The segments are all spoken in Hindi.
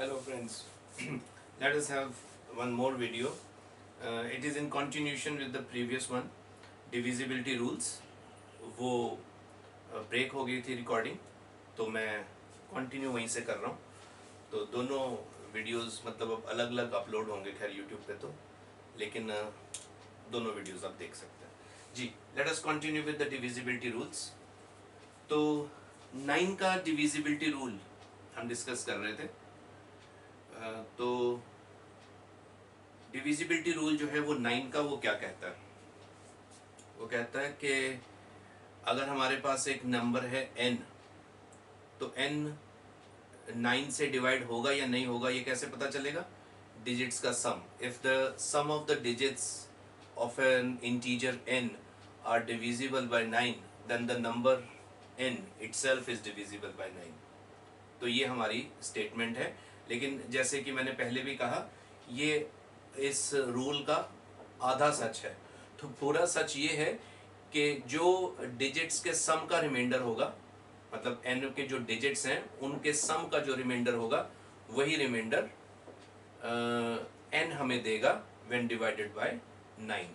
Hello friends, let us have one more video. It is in continuation with the previous one, divisibility rules. वो ब्रेक हो गई थी रिकॉर्डिंग, तो मैं कंटिन्यू वहीं से कर रहा हूँ. तो दोनों वीडियोस मतलब अब अलग अलग अपलोड होंगे खैर यूट्यूब पे तो, लेकिन दोनों वीडियोस आप देख सकते हैं. जी, let us continue with the divisibility rules. तो 9 का डिविजिबिलिटी रूल हम डिस्कस कर रहे थे. तो डिविजिबिलिटी रूल जो है वो 9 का वो क्या कहता है, वो कहता है कि अगर हमारे पास एक नंबर है n, तो n 9 से डिवाइड होगा या नहीं होगा ये कैसे पता चलेगा? डिजिट्स का sum. If the sum of the digits of an integer n are divisible by 9, then the number n itself is divisible by 9. तो ये हमारी स्टेटमेंट है. लेकिन जैसे कि मैंने पहले भी कहा, ये इस रूल का आधा सच है. तो पूरा सच ये है कि जो डिजिट्स के सम का रिमाइंडर होगा, मतलब n के जो डिजिट्स हैं उनके सम का जो रिमाइंडर होगा, वही रिमाइंडर n हमें देगा व्हेन डिवाइडेड बाय 9.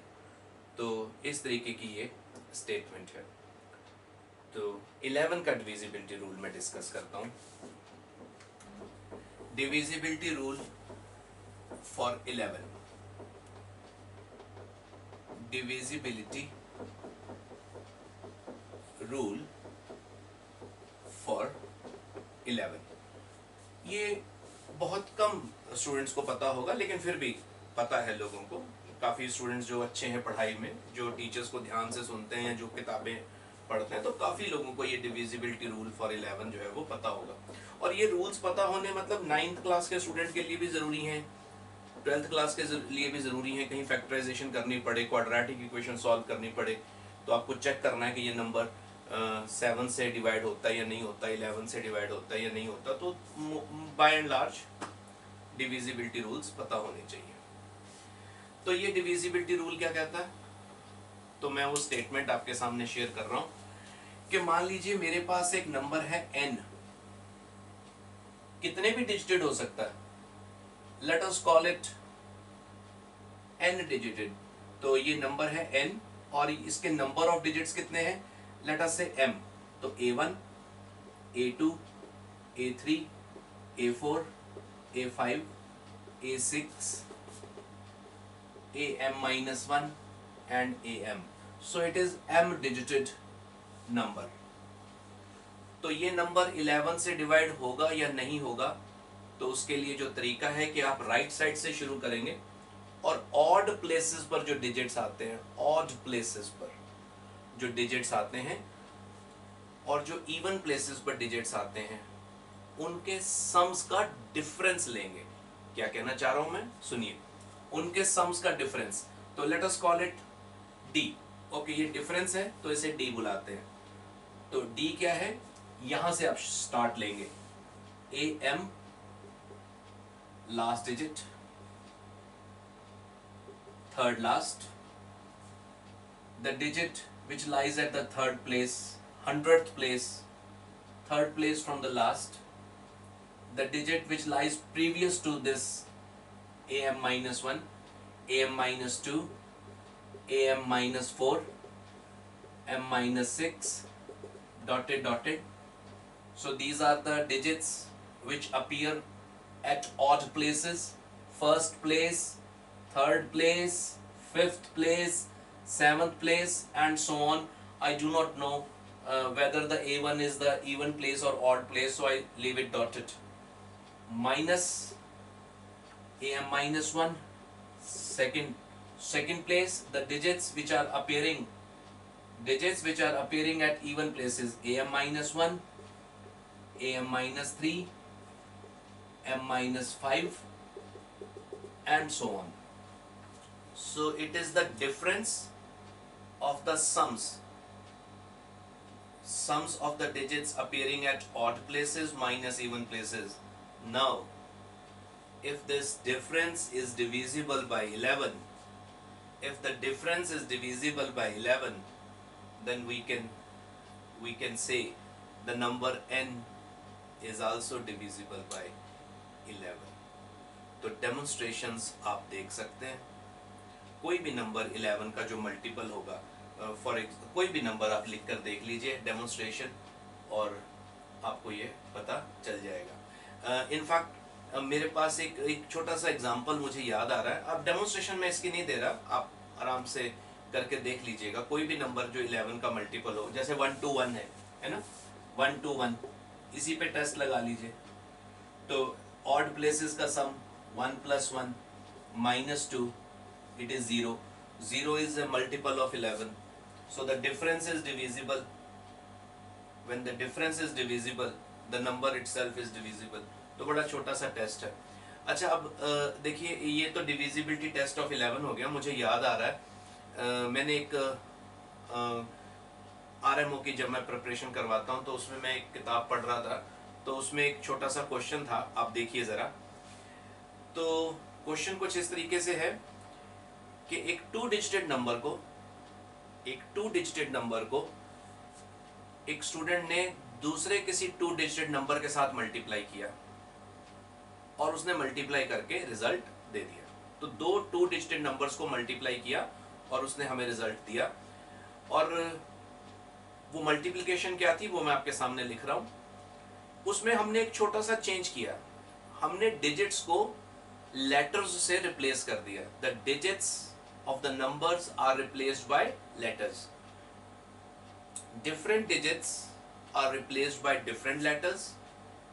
तो इस तरीके की ये स्टेटमेंट है. तो 11 का डिविजिबिलिटी रूल मैं डिस्कस करता हूँ. Divisibility rule for 11. Divisibility rule for 11. ये बहुत कम स्टूडेंट्स को पता होगा, लेकिन फिर भी पता है लोगों को. काफ़ी स्टूडेंट्स जो अच्छे हैं पढ़ाई में, जो टीचर्स को ध्यान से सुनते हैं, जो किताबें पढ़ते हैं, तो काफ़ी लोगों को ये डिविजिबिलिटी रूल फॉर 11 जो है वो पता होगा. और ये रूल्स पता होने मतलब 9th क्लास के स्टूडेंट के लिए भी ज़रूरी हैं, 12th क्लास के लिए भी ज़रूरी है. कहीं फैक्टराइजेशन करनी पड़े, क्वाड्रेटिक इक्वेशन सॉल्व करनी पड़े, तो आपको चेक करना है कि ये नंबर 7 से डिवाइड होता है या नहीं होता, 11 से डिवाइड होता है या नहीं होता. तो by and large divisibility rules पता होने चाहिए. तो ये डिविजिबिलिटी रूल क्या कहता है, तो मैं वो स्टेटमेंट आपके सामने शेयर कर रहा हूं कि मान लीजिए मेरे पास एक नंबर है n, कितने भी डिजिटेड हो सकता है. Let us call it n डिजिटेड. तो ये नंबर है n और इसके नंबर ऑफ डिजिट्स कितने हैं? लेट अस से m. तो a1, a2, a3, a4, a5, a6, am-1 and am. So it is m digited number. तो ये नंबर 11 से डिवाइड होगा या नहीं होगा, तो उसके लिए जो तरीका है कि आप राइट साइड से शुरू करेंगे और ऑड प्लेसेस पर जो डिजिट्स आते हैं, ऑड प्लेसेस पर जो डिजिट्स आते हैं और जो इवन प्लेसेस पर डिजिट्स आते हैं, उनके सम्स का डिफरेंस लेंगे. क्या कहना चाह रहा हूं मैं, सुनिए. उनके सम्स का डिफरेंस. तो let us call it d. Okay, ये डिफरेंस है तो इसे d बुलाते हैं. तो d क्या है, यहां से आप स्टार्ट लेंगे. am last digit, third last, the digit which lies at the third place, 100th place, third place from the last, the digit which lies previous to this am-1, am-2, am-4, m-6, dotted dotted. So these are the digits which appear at odd places: first place, third place, fifth place, seventh place, and so on. I do not know whether the a1 is the even place or odd place, so I leave it dotted. Minus am-1, second place, the digits which are appearing at even places: am-1, am-3, m-5, and so on. So it is the difference of the sums of the digits appearing at odd places minus even places. Now if this difference is divisible by 11, if the difference is divisible by 11, then we can say the number n is also divisible by 11। तो डेमोन्स्ट्रेशंस आप देख सकते हैं, कोई भी नंबर 11 का जो मल्टीपल होगा, कोई भी नंबर आप लिख कर देख लीजिए डेमोन्स्ट्रेशन, और आपको ये पता चल जाएगा। इनफैक्ट मेरे पास एक छोटा सा एग्जांपल मुझे याद आ रहा है। अब डेमोन्स्ट्रेशन में इसकी नहीं दे रहा, आप आराम से करके देख लीजिएगा। कोई भी नंबर जो 11 का मल्टीपल हो, जैसे 1 to 1 है ना, 1 to 1, इसी पे टेस्ट लगा लीजिए। तो ऑड प्लेसेस का सम 1 + 1 -2, it is 0. 0 is a multiple of 11, so the difference is divisible. When the difference is divisible, the number itself is divisible. तो बड़ा छोटा सा टेस्ट है। अच्छा, अब देखिए, ये तो डिविजिबिलिटी टेस्ट ऑफ 11 हो गया। मुझे याद आ रहा है, मैंने एक RMO की जब मैं प्रिपरेशन करवाता हूँ तो उसमें मैं एक किताब पढ़ रहा था, तो उसमें एक छोटा सा क्वेश्चन था, आप देखिए ज़रा। तो क्वेश्चन कुछ इस तरीके से है कि एक 2 डिजिटेड नंबर को एक स्टूडेंट ने दूसरे किसी 2 डिजिटेड नंबर के साथ मल्टीप्लाई किया और उसने मल्टीप्लाई करके रिजल्ट दे दिया। तो 2 डिजिटेड नंबर्स को मल्टीप्लाई किया और उसने हमें रिजल्ट दिया। और वो मल्टीप्लिकेशन क्या थी वो मैं आपके सामने लिख रहा हूं। उसमें हमने एक छोटा सा चेंज किया, हमने डिजिट्स को लेटर्स से रिप्लेस कर दिया। The digits of the numbers are replaced by letters. Different digits are replaced by different letters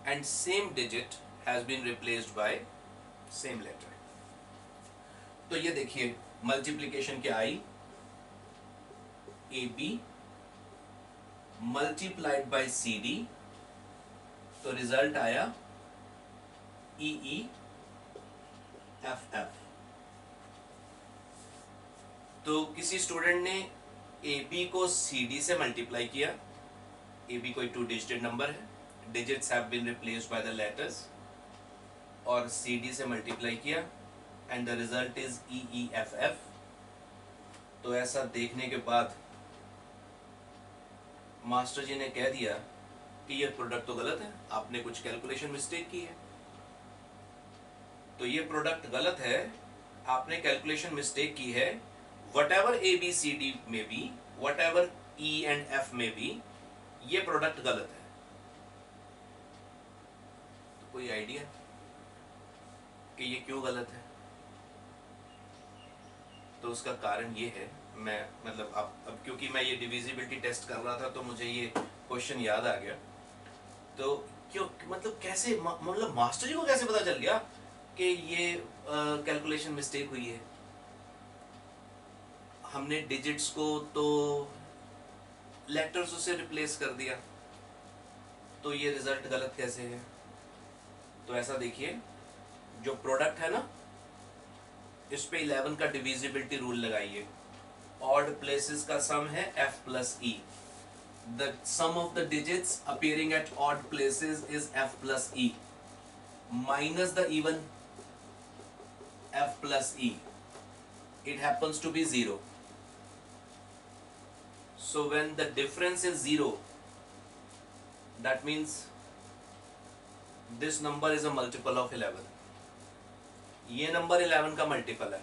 and same digit has been replaced by same letter. तो ये देखिए मल्टीप्लिकेशन क्या आई, AB multiplied by CD, तो रिजल्ट आया EEFF। तो किसी स्टूडेंट ने AB को CD से मल्टीप्लाई किया। AB कोई 2 डिजिटेड नंबर है, digits have been replaced by the letters, और CD से मल्टीप्लाई किया and the result is EEFF। तो ऐसा देखने के बाद मास्टर जी ने कह दिया कि ये प्रोडक्ट तो गलत है, आपने कुछ कैलकुलेशन मिस्टेक की है। तो ये प्रोडक्ट गलत है, आपने कैलकुलेशन मिस्टेक की है। whatever ABCD में भी, whatever E and F में भी, ये प्रोडक्ट गलत है। तो कोई आइडिया कि ये क्यों गलत है? तो उसका कारण ये है, मैं मतलब अब क्योंकि मैं ये डिविजिबिलिटी टेस्ट कर रहा था तो मुझे ये क्वेश्चन याद आ गया। तो क्यों, मतलब कैसे, मतलब मास्टर जी को कैसे पता चल गया कि ये कैलकुलेशन मिस्टेक हुई है? हमने डिजिट्स को तो लेटर्स से रिप्लेस कर दिया, तो ये रिजल्ट गलत कैसे है? तो ऐसा देखिए, जो प्रोडक्ट है ना, इस पे 11 का डिविजिबिलिटी रूल लगाइए। ऑड प्लेसेस का सम है F + E। The sum of the digits appearing at odd places is F + E minus the even F + E। It happens to be 0. So when the difference is 0, that means this number is a multiple of 11. ये नंबर 11 का मल्टीपल है,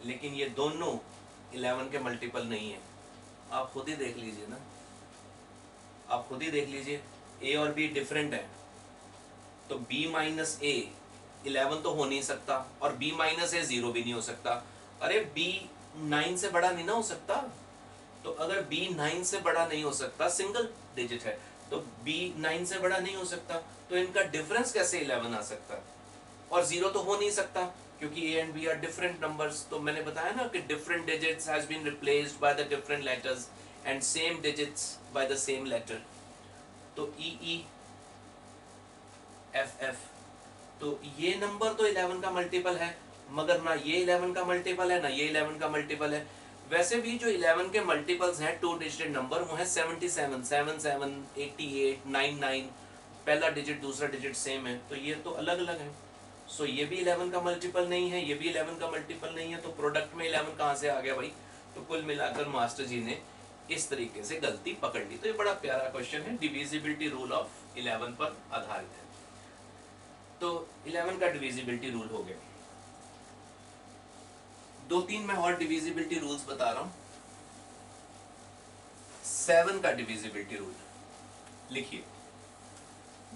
लेकिन ये दोनों 11 के मल्टीपल नहीं है। आप खुद ही देख लीजिए ना, आप खुद ही देख लीजिए, A और B डिफरेंट है, तो B - A 11 तो हो नहीं सकता, और B - A 0 भी नहीं हो सकता। अरे B 9 से बड़ा नहीं ना हो सकता। तो अगर B 9 से बड़ा नहीं हो सकता, सिंगल डिजिट है, तो B 9 से बड़ा नहीं हो सकता, तो इनका डिफरेंस कैसे 11 आ सकता? और 0 तो हो नहीं सकता, क्योंकि A and B are different numbers। तो मैंने बताया ना कि different digits has been replaced by the different letters and same digits by the same letter। तो EEFF, तो ये नंबर तो 11 का मल्टीपल है, मगर ना ये 11 का मल्टीपल है ना ये 11 का मल्टीपल है। वैसे भी जो 11 के मल्टीपल्स हैं 2 डिजिटेड नंबर, वो है 77, 77, 88, 99, पहला डिजिट दूसरा डिजिट सेम है, तो ये तो अलग अलग है। सो ये भी 11 का मल्टीपल नहीं है, ये भी 11 का मल्टीपल नहीं है, तो प्रोडक्ट में 11 कहाँ से आ गया भाई? तो कुल मिलाकर मास्टर जी ने इस तरीके से गलती पकड़ ली। तो ये बड़ा प्यारा क्वेश्चन है, डिविजिबिलिटी रूल ऑफ 11 पर आधारित है। तो 11 का डिविजिबिलिटी रूल हो गया। 2-3 मैं और डिविजिबिलिटी रूल्स बता रहा हूं। 7 का डिविजिबिलिटी रूल लिखिए,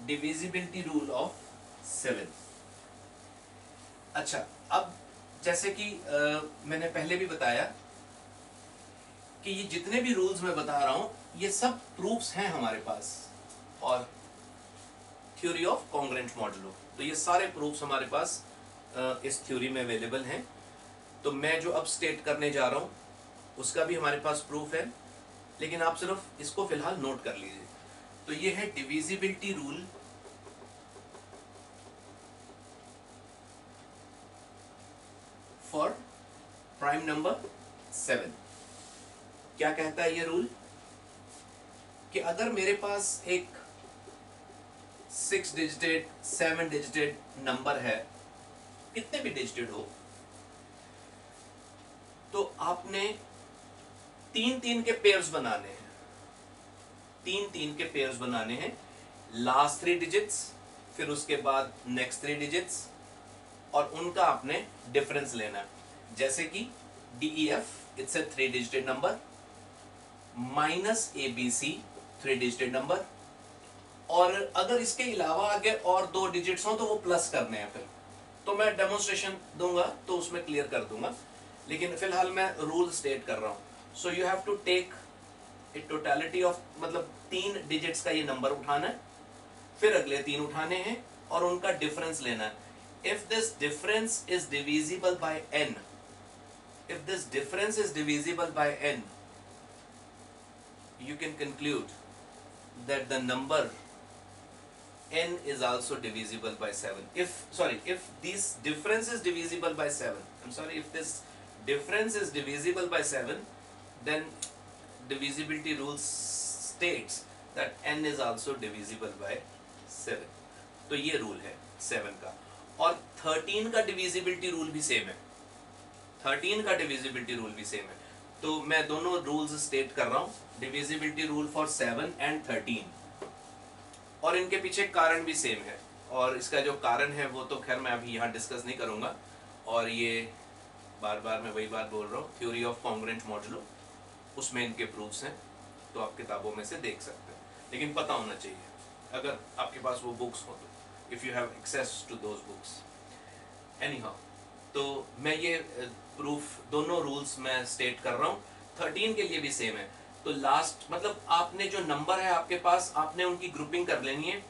डिविजिबिलिटी रूल ऑफ 7। अच्छा, अब जैसे कि मैंने पहले भी बताया कि ये जितने भी रूल्स मैं बता रहा हूं ये सब प्रूफ्स हैं हमारे पास, और थ्योरी ऑफ कॉन्ग्रेंट मॉडुलो, तो ये सारे प्रूफ्स हमारे पास इस थ्योरी में अवेलेबल हैं। तो मैं जो अब स्टेट करने जा रहा हूं उसका भी हमारे पास प्रूफ है, लेकिन आप सिर्फ इसको फिलहाल नोट कर लीजिए। तो ये है divisibility rule for prime number 7। क्या कहता है ये रूल कि अगर मेरे पास एक 6 डिजिटेड 7 डिजिटेड नंबर है, कितने भी डिजिटेड हो, तो आपने 3-3 के पेयर्स बनाने हैं। 3-3 के पेयर्स बनाने हैं, लास्ट 3 डिजिट्स, फिर उसके बाद नेक्स्ट 3 डिजिट्स, और उनका आपने डिफरेंस लेना है। जैसे कि DEF it's a 3 डिजिटेड number, minus ABC 3 डिजिटेड number, और अगर इसके अलावा आगे और 2 डिजिट्स हो तो वो प्लस करने हैं। फिर तो मैं डेमोन्स्ट्रेशन दूंगा तो उसमें क्लियर कर दूंगा, लेकिन फिलहाल मैं रूल स्टेट कर रहा हूं। So you have to take a totality of, मतलब 3 डिजिट्स का ये नंबर उठाना है, फिर अगले 3 उठाने हैं और उनका डिफरेंस लेना है। If this difference is divisible bye n, if this difference is divisible by n, you can conclude that the number n is also divisible by 7. If this difference is divisible by 7, if this difference is divisible by 7, then divisibility rule states that n is also divisible by 7. तो ये रूल है 7 का। और 13 का डिविजिबिलिटी रूल भी सेम है। 13 का डिविजिबिलिटी रूल भी सेम है। तो मैं दोनों रूल्स स्टेट कर रहा हूं, डिविजिबिलिटी रूल फॉर 7 एंड 13, और इनके पीछे कारण भी सेम है, और इसका जो कारण है वो तो खैर मैं अभी यहाँ डिस्कस नहीं करूंगा, और ये बार बार मैं वही बात बोल रहा हूँ, थ्योरी ऑफ कॉन्ग्रेंट मॉडुलो, उसमें इनके प्रूफ्स हैं, तो आप किताबों में से देख सकते हैं, लेकिन पता होना चाहिए अगर आपके पास वो बुक्स हो तो, if you have access to those books. Anyhow, तो मैं ये प्रूफ दोनों रूल्स मैं स्टेट कर रहा हूँ। 13 के लिए भी सेम है। तो लास्ट, मतलब आपने जो नंबर है आपके पास, आपने उनकी ग्रुपिंग कर लेनी है।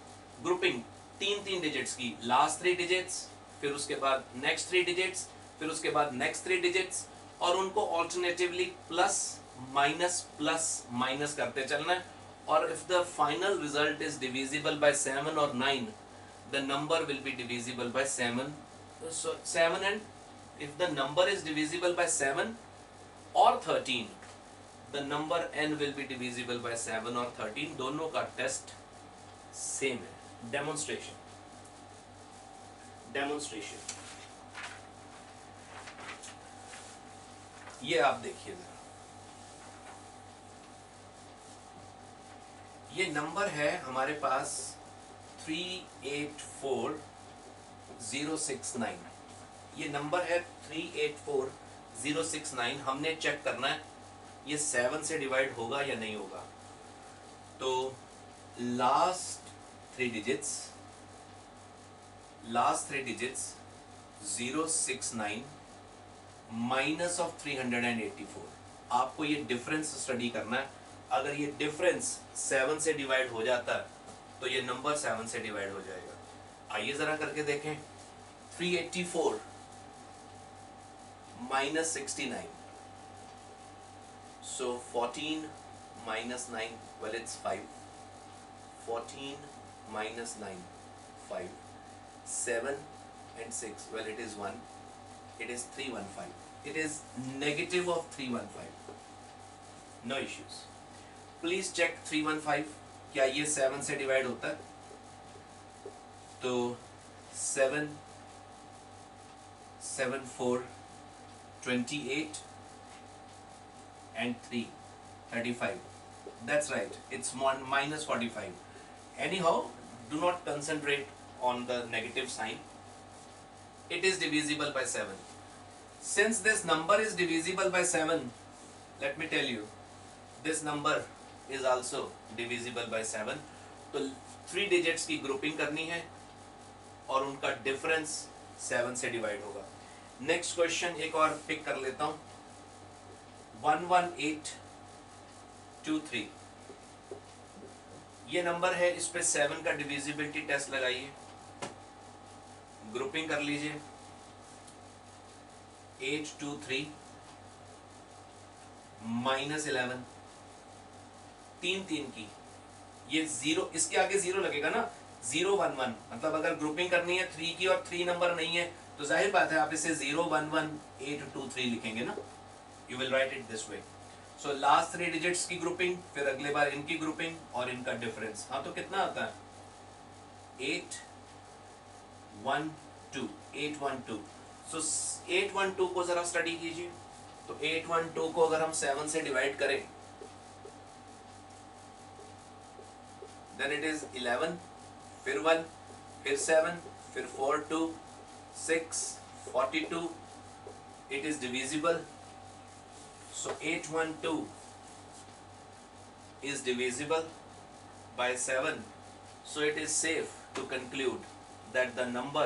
ग्रुपिंग 3-3 डिजिट्स की, लास्ट 3 डिजिट्स, फिर उसके बाद नेक्स्ट 3 डिजिट्स, फिर उसके बाद नेक्स्ट 3 डिजिट्स, और उनको ऑल्टरनेटिवली प्लस माइनस करते चलना है। और if the final result is divisible bye 7 और 9, the number will be divisible by 7 and if the number is divisible by 7 or 13, the number n will be divisible by 7 or 13। दोनों का टेस्ट सेम है। डेमोन्स्ट्रेशन ये आप देखिए जरा, ये नंबर है हमारे पास 384069। ये नंबर है 384069। हमने चेक करना है ये 7 से डिवाइड होगा या नहीं होगा। तो लास्ट 3 डिजिट्स 069 माइनस ऑफ 384। आपको ये डिफरेंस स्टडी करना है। अगर ये डिफरेंस 7 से डिवाइड हो जाता है तो ये नंबर 7 से डिवाइड हो जाएगा। आइए जरा करके देखें। 384 minus 69, so 14 minus 9, well it's 5, 14 minus 9, 5, 7 and 6, well it is 1, it is 315, it is negative of 315, no issues। please check 315 क्या ये 7 से डिवाइड होता है? तो 7 7 4 28 and 3 35, that's right, it's minus 45। anyhow, do not concentrate on the negative sign, it is divisible by 7. Since this number is divisible by 7, let me tell you, this number is also divisible by 7. तो 3 digits की grouping करनी है और उनका difference 7 से divide होगा. Next question एक और pick कर लेता हूँ. 11823 ये नंबर है, इस पे 7 का डिविजिबिलिटी टेस्ट लगाइए, ग्रुपिंग कर लीजिए. 823 माइनस 11 3 की, ये 0, इसके आगे 0 लगेगा ना, 011, मतलब अगर ग्रुपिंग करनी है 3 की और 3 नंबर नहीं है तो जाहिर बात है आप इसे 011823 लिखेंगे ना. You will write it this way. So last 3 digits की ग्रुपिंग, फिर अगले बार इनकी ग्रुपिंग और इनका डिफरेंस. हाँ तो कितना आता है? 812. सो 812 को जरा स्टडी कीजिए. तो 812 को अगर हम 7 से डिवाइड करें, देन इट इज 11, फिर 1, फिर 7, फिर 4 2 6 42. It is divisible. So 812 is divisible by 7. So it is safe to conclude that the number,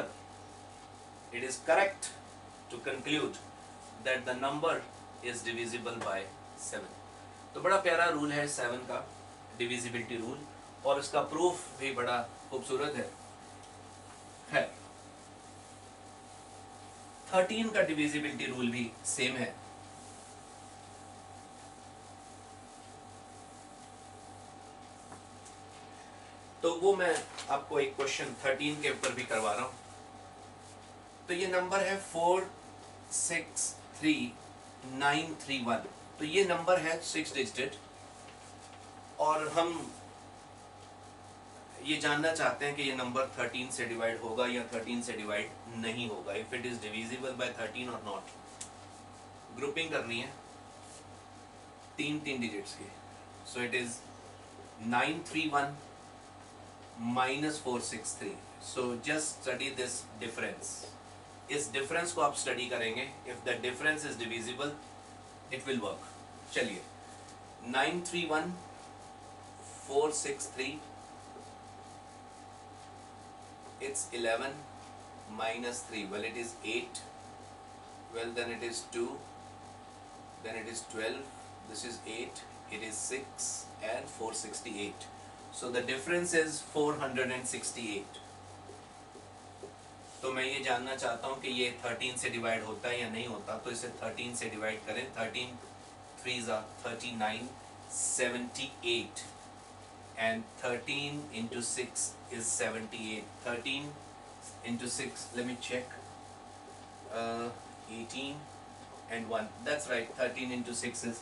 it is correct to conclude that the number is divisible by 7. तो बड़ा प्यारा रूल है 7 का, डिविजिबिलिटी रूल, और इसका प्रूफ भी बड़ा खूबसूरत है. 13 का डिविजिबिलिटी रूल भी सेम है. तो वो मैं आपको एक क्वेश्चन 13 के ऊपर भी करवा रहा हूं. तो ये नंबर है 463931. तो ये नंबर है 6 डिजिटेड, और हम ये जानना चाहते हैं कि ये नंबर 13 से डिवाइड होगा या 13 से डिवाइड नहीं होगा. If it is divisible bye 13 और नॉट. ग्रुपिंग करनी है 3 डिजिट्स की. So it is 931 minus 463. So just study this difference. इस difference को आप study करेंगे. If the difference is divisible, it will work. चलिए, 931 463. It's 11 minus 3. Well, it is 8. Well, then it is 2. Then it is 12. This is 8. It is 6 and 468. So the difference is 468. तो मैं ये जानना चाहता हूँ कि ये 13 से डिवाइड होता है या नहीं होता. तो इसे 13 से डिवाइड करें. 13 3s are 39, 78, and 13 into 6 is 78. 13 into 6, let me check. 18 and 1. That's right. 13 into 6 is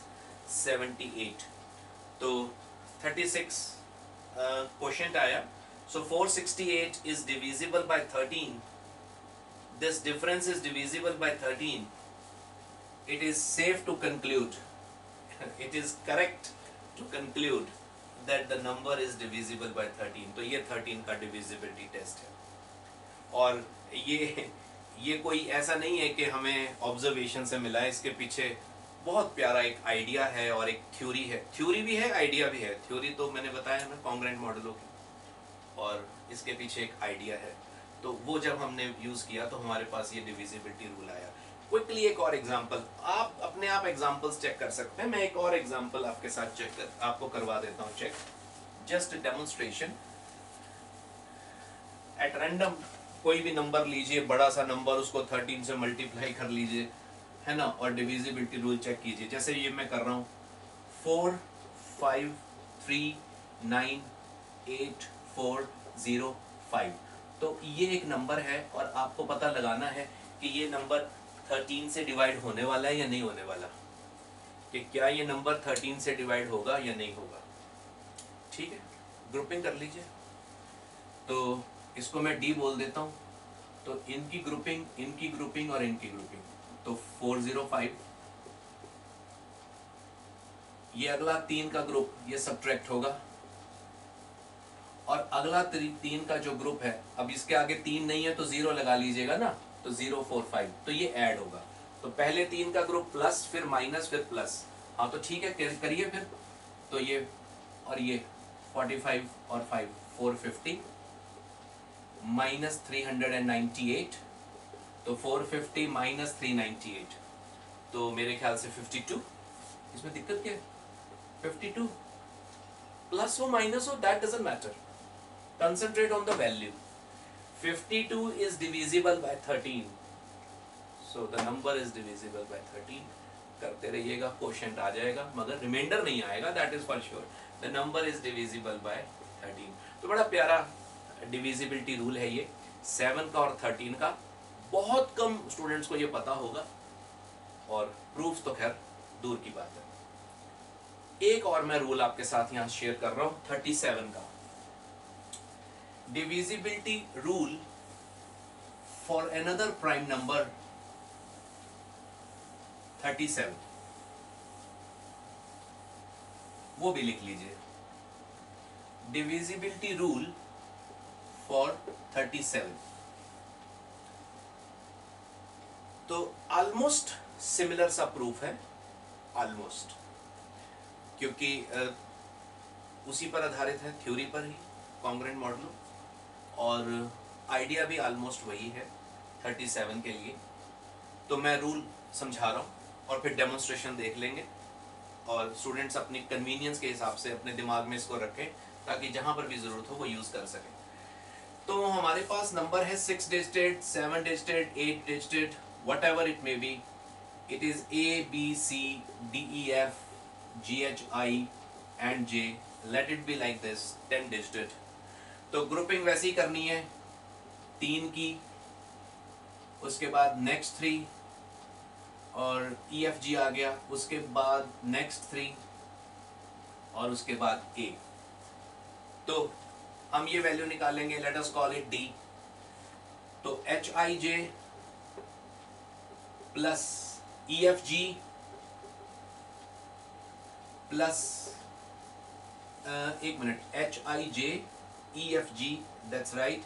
78. तो 36 quotient आया. So 468 is divisible by 13. This difference is divisible by 13. It is safe to conclude, it is correct to conclude that the number is divisible by 13. तो ये 13 का divisibility test है. और ये कोई ऐसा नहीं है कि हमें observation से मिला है. इसके पीछे बहुत प्यारा एक आइडिया है और एक थ्योरी है. थ्योरी भी है, आइडिया भी है. थ्योरी तो मैंने बताया ना कॉन्ग्रेंट मॉडलों की, और इसके पीछे एक आइडिया है. तो वो जब हमने यूज़ किया तो हमारे पास ये डिविजिबिलिटी रूल आया. क्विकली एक और एग्जांपल, आप अपने आप एग्जांपल्स चेक कर सकते हैं. मैं एक और एग्जांपल आपके साथ आपको करवा देता हूँ check. Just demonstration. At random कोई भी नंबर लीजिए, बड़ा सा नंबर, उसको 13 से मल्टीप्लाई कर लीजिए, है ना, और डिविजिबिलिटी रूल चेक कीजिए. जैसे ये मैं कर रहा हूँ 4539845. तो ये एक नंबर है और आपको पता लगाना है कि ये नंबर 13 से डिवाइड होने वाला है या नहीं होने वाला, कि क्या ये नंबर 13 से डिवाइड होगा या नहीं होगा. ठीक है, ग्रुपिंग कर लीजिए. तो इसको मैं डी बोल देता हूँ. तो इनकी ग्रुपिंग और इनकी ग्रुपिंग. तो 405. ये अगला 3 का ग्रुप, ये सब्ट्रैक्ट होगा, और अगला 3 का जो ग्रुप है, अब इसके आगे 3 नहीं है तो 0 लगा लीजिएगा ना, तो 0 4 5, तो ये ऐड होगा। तो पहले 3 का ग्रुप प्लस, फिर माइनस, फिर प्लस। हाँ तो ठीक है, करिए फिर। तो ये और ये 45 और 5 450 माइनस 398, तो 450 माइनस 398, तो मेरे ख्याल से 52। इसमें दिक्कत क्या है? 52 प्लस हो माइनस हो, that doesn't matter, concentrate on the value. 52 is divisible by 13, so the number is divisible by 13। करते रहिएगा, क्वोशिएंट आ जाएगा, मगर रिमाइंडर नहीं आएगा, that is for sure. The number is divisible bye 13। तो बड़ा प्यारा डिविजिबिलिटी रूल है ये, 7 का और 13 का। बहुत कम स्टूडेंट्स को ये पता होगा, और प्रूफ तो खैर दूर की बात है। एक और मैं रूल आपके साथ यहां शेयर कर रहा हूं, 37 का। divisibility rule for another prime number 37, वो भी लिख लीजिए। divisibility rule for 37, तो ऑलमोस्ट सिमिलर सा प्रूफ है, ऑलमोस्ट, क्योंकि उसी पर आधारित है, थ्योरी पर ही, कॉन्ग्रुएंट मॉडल, और आइडिया भी ऑलमोस्ट वही है 37 के लिए। तो मैं रूल समझा रहा हूँ और फिर डेमोन्स्ट्रेशन देख लेंगे, और स्टूडेंट्स अपनी कन्वीनियंस के हिसाब से अपने दिमाग में इसको रखें, ताकि जहाँ पर भी ज़रूरत हो वो यूज़ कर सकें। तो हमारे पास नंबर है 6 डिजिटेड, 7 डिजिटेड, 8 डिजिटेड, what ever it may be, it is ABCDEF GHI and J, let it be like this, 10 डिजिटेड। तो ग्रुपिंग वैसे ही करनी है, 3 की, उसके बाद नेक्स्ट 3, और EFG आ गया, उसके बाद नेक्स्ट 3, और उसके बाद A। तो हम ये वैल्यू निकालेंगे, let us call it D। तो HIJ प्लस EFG प्लस एक minute, HIJ EFG, that's right,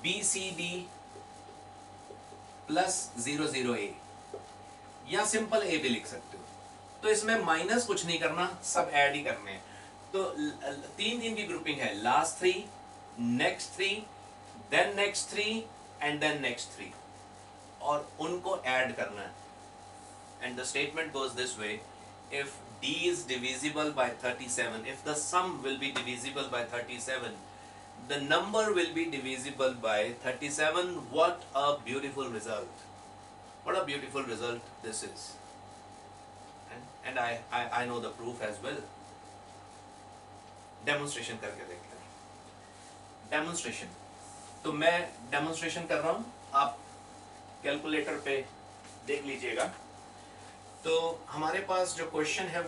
BCD plus 00A, या सिंपल A भी लिख सकते हो। तो इसमें माइनस कुछ नहीं करना, सब ऐड ही करने हैं। तो 3 की ग्रुपिंग है, last 3, next 3, then next 3 and then next 3, और उनको ऐड करना है। And the statement goes this way, if D is divisible by 37, if the sum will be divisible by 37, the number will be divisible by 37. What a beautiful result, what a beautiful result this is, and I know the proof as well। demonstration करके देखते हैं। demonstration, तो मैं demonstration कर रहा हूँ, आप कैलकुलेटर पे देख लीजिएगा। तो हमारे पास जो क्वेश्चन है